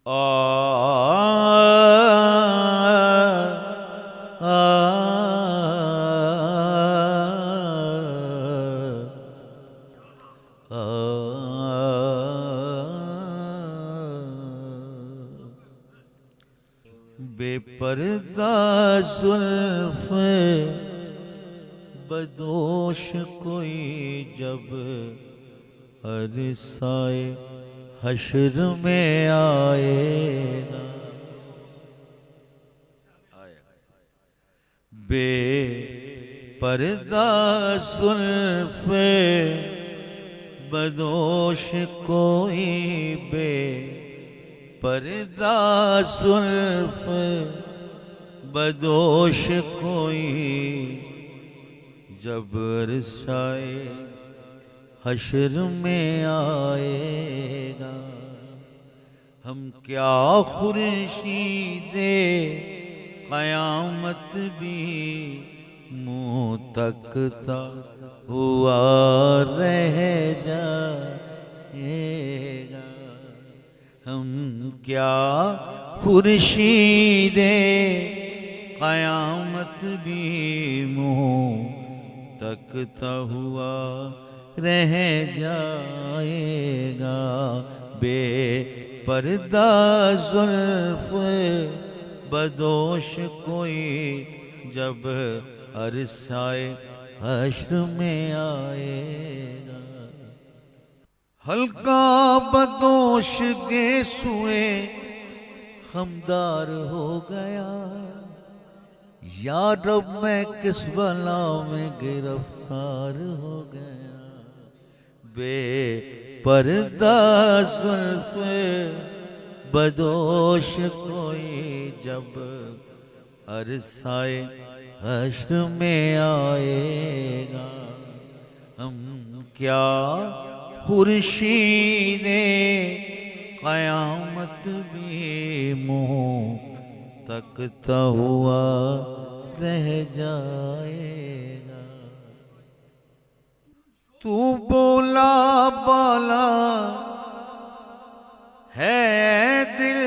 आ बेपर्दा जुल्फ बदोश कोई जब अरसाए हश्र में आएगा। बेपर्दा जुल्फ बदोश कोई बेपर्दा जुल्फ बदोश कोई जब अरसाए हश्र में आएगा। हम क्या खुर्शीदे क़यामत भी मुँह तकता हुआ रह जाएगा। हम क्या खुर्शीदे क़यामत भी मुँह तकता हुआ रह जाएगा। बेपर्दा जुल्फ बदोश कोई जब अरसाए हश्र में आएगा। हल्का बदोश गेसुए खमदार हो गया। या रब मैं किस बला में गिरफ्तार हो गया। बेपर्दा जुल्फ बदोश कोई जब अरसाए हश्र में आएगा। हम क्या खुर्शीदे क़यामत भी मुँह तकता हुआ रह जाएगा। तू बोला बाला है दिल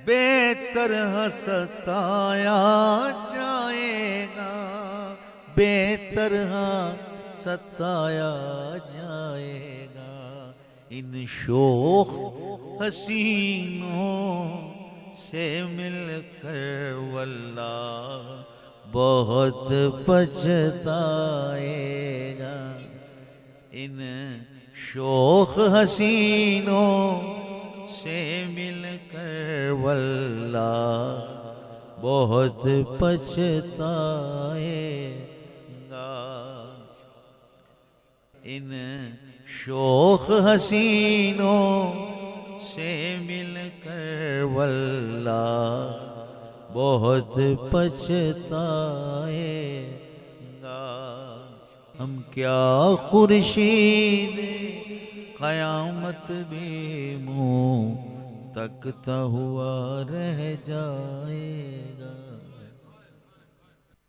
बेतरह सताया जाएगा। बेतरह सताया जाएगा। इन शोख हसीनों से मिलकर वल्लाह बहुत पछताएगा। इन शोख हसीनों से मिलकर वल्लाह बहुत पछताएगा। इन शोख हसीनों से मिलकर वल्लाह बहुत पछताएगा। हम क्या खुर्शीद क़यामत भी मुँह तकता हुआ रह जाएगा।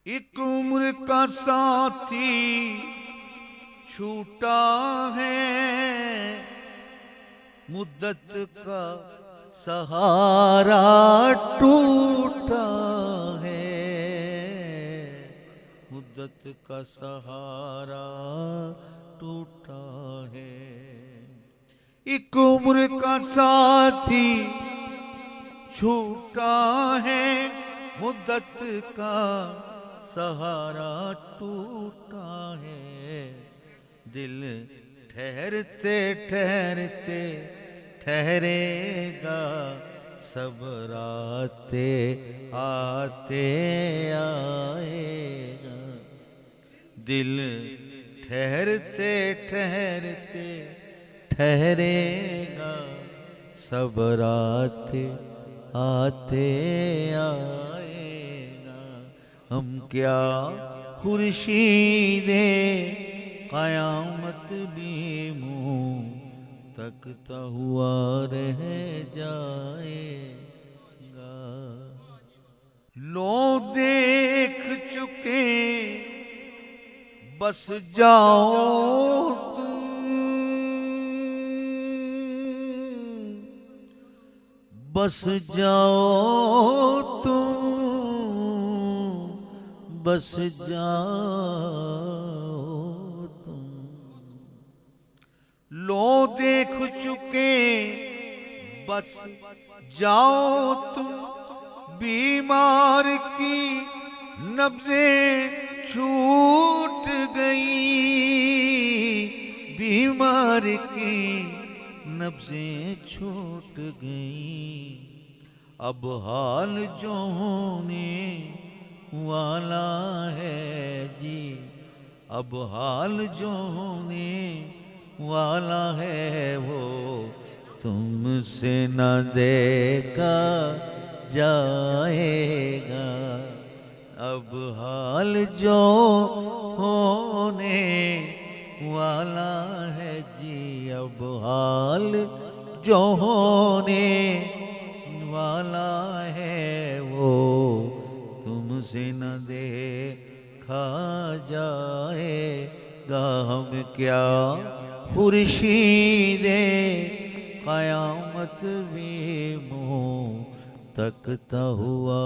एक उम्र का साथी छूटा है। मुद्दत का सहारा टूटा है। मुद्दत का सहारा टूटा है। एक उम्र का साथी छूटा है। मुद्दत का सहारा टूटा है। दिल ठहरते ठहरते ठहरेगा। सब राते आते आएगा। दिल ठहरते ठहरते ठहरेगा। सब राते आते आएगा। हम क्या खुर्शीदे क़यामत भी मुँह तकता हुआ रह जाएगा। लो देख चुके बस जाओ तुम। बस जाओ तुम, बस जाओ तुम। लो देख चुके बस जाओ तुम, बीमार की नब्ज़ें छूट गई, बीमार की नब्ज़ें छूट गई। अब हाल जो होने वाला है जी, अब हाल जो होने वाला है वो तुमसे न देखा जाएगा। अब हाल जो होने वाला है जी, अब हाल जो होने वाला है वो तुमसे न देखा जाएगा। हम क्या खुर्शीदे क़यामत भी मुँह तकता हुआ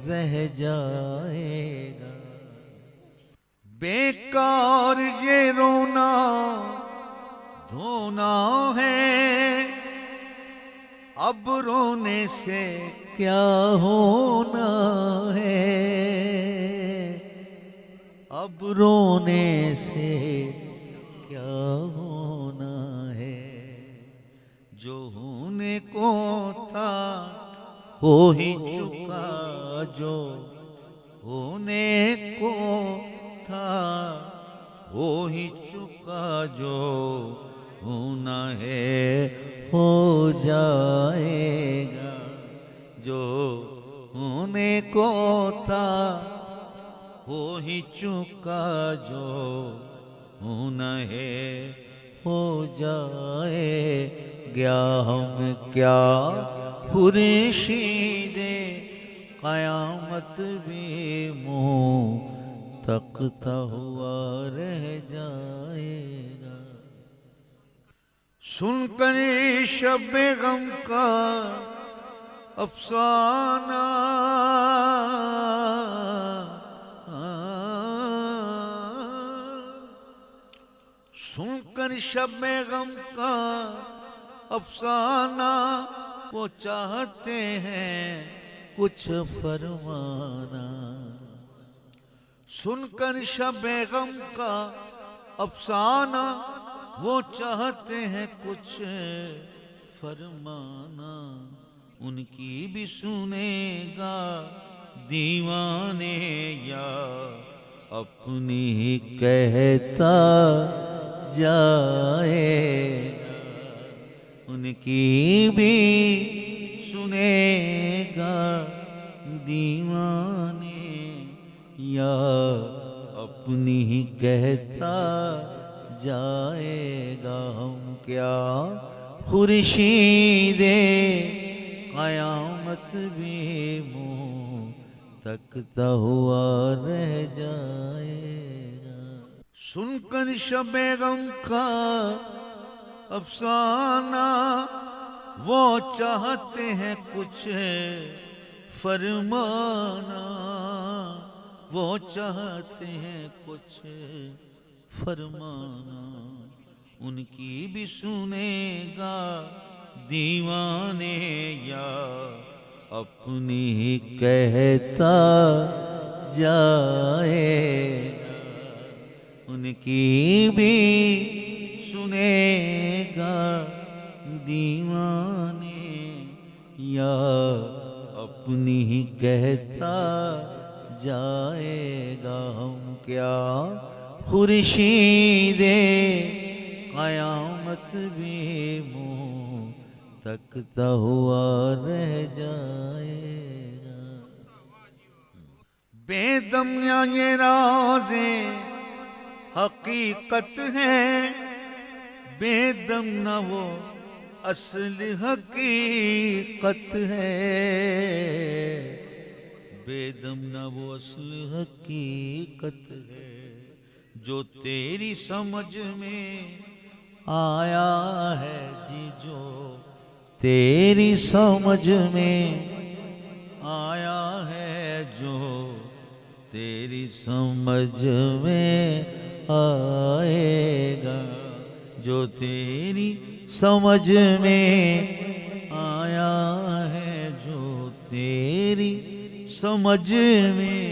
रह जाएगा। बेकार ये रोना धोना है, अब रोने से क्या होना है, अब रोने से क्या होना है। जो होने को था हो ही चुका, जो होने को था हो ही चुका, जो होना है हो जाएगा। जो होने को था हो ही चुका, जो होना है हो जाएगा। हम क्या खुर्शीदे क़यामत भी मुँह तकता हुआ रह जाएगा। सुनकर शब-ए गम का अफसाना, सुनकर शब-ए गम का अफसाना, वो चाहते हैं कुछ फरमाना। सुनकर शब-ए गम का अफसाना, वो चाहते हैं कुछ फरमाना। उनकी भी सुनेगा दीवाने या अपनी ही कहता जाएगा। उनकी भी सुनेगा दीवाने या अपनी ही कहता जाएगा। हम क्या खुर्शीदे क़यामत भी मुँह तकता हुआ रह जाएगा। सुनकर शब-ए गम का अफसाना, वो चाहते हैं कुछ फरमाना, वो चाहते हैं कुछ फरमाना। उनकी भी सुनेगा दीवाने या अपनी ही कहता जाएगा। उनकी भी सुनेगा दीवाने या अपनी ही कहता जाएगा। हम क्या खुर्शीदे क़यामत भी मुँह तकता हुआ रह जाएगा। बेदम ये राज़े हकीकत है, बेदम न वो असल हकीकत है, बेदम न वो असल हकीकत है। जो तेरी समझ में आया है जी, जो तेरी समझ में आया है, जो तेरी समझ में आएगा, जो तेरी समझ में आया है, जो तेरी समझ में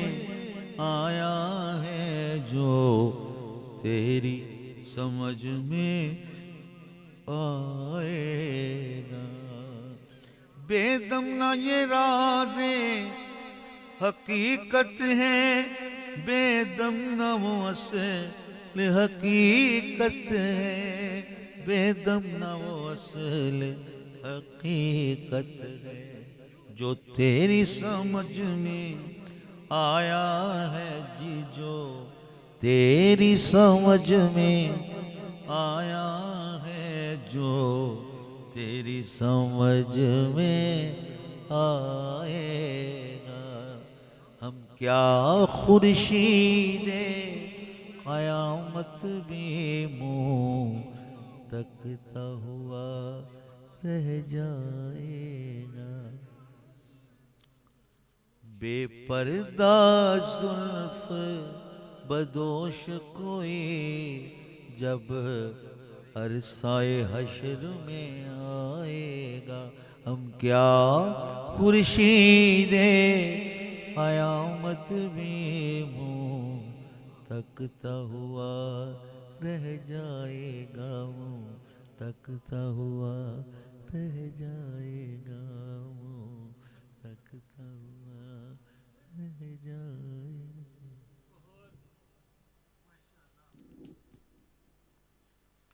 आया है, जो तेरी समझ में आएगा। बेदम ना ये राज़े हकीकत है, बेदम ना वो असल हकीकत है, बेदम ना वो असल हकीकत है, जो तेरी समझ में आया है जी, जो तेरी समझ में आया है, जो तेरी समझ में आएगा। हम क्या खुर्शीदे क़यामत भी मुँह तकता हुआ रह जाएगा। बेपर्दा जुल्फ बदोश कोई जब अरसाए हश्र में आएगा। हम क्या खुर्शीदे क़यामत भी मुँह तकता हुआ रह जाएगा, मुँह तकता हुआ रह जाएगा, मुँह तकता हुआ रह जाएगा।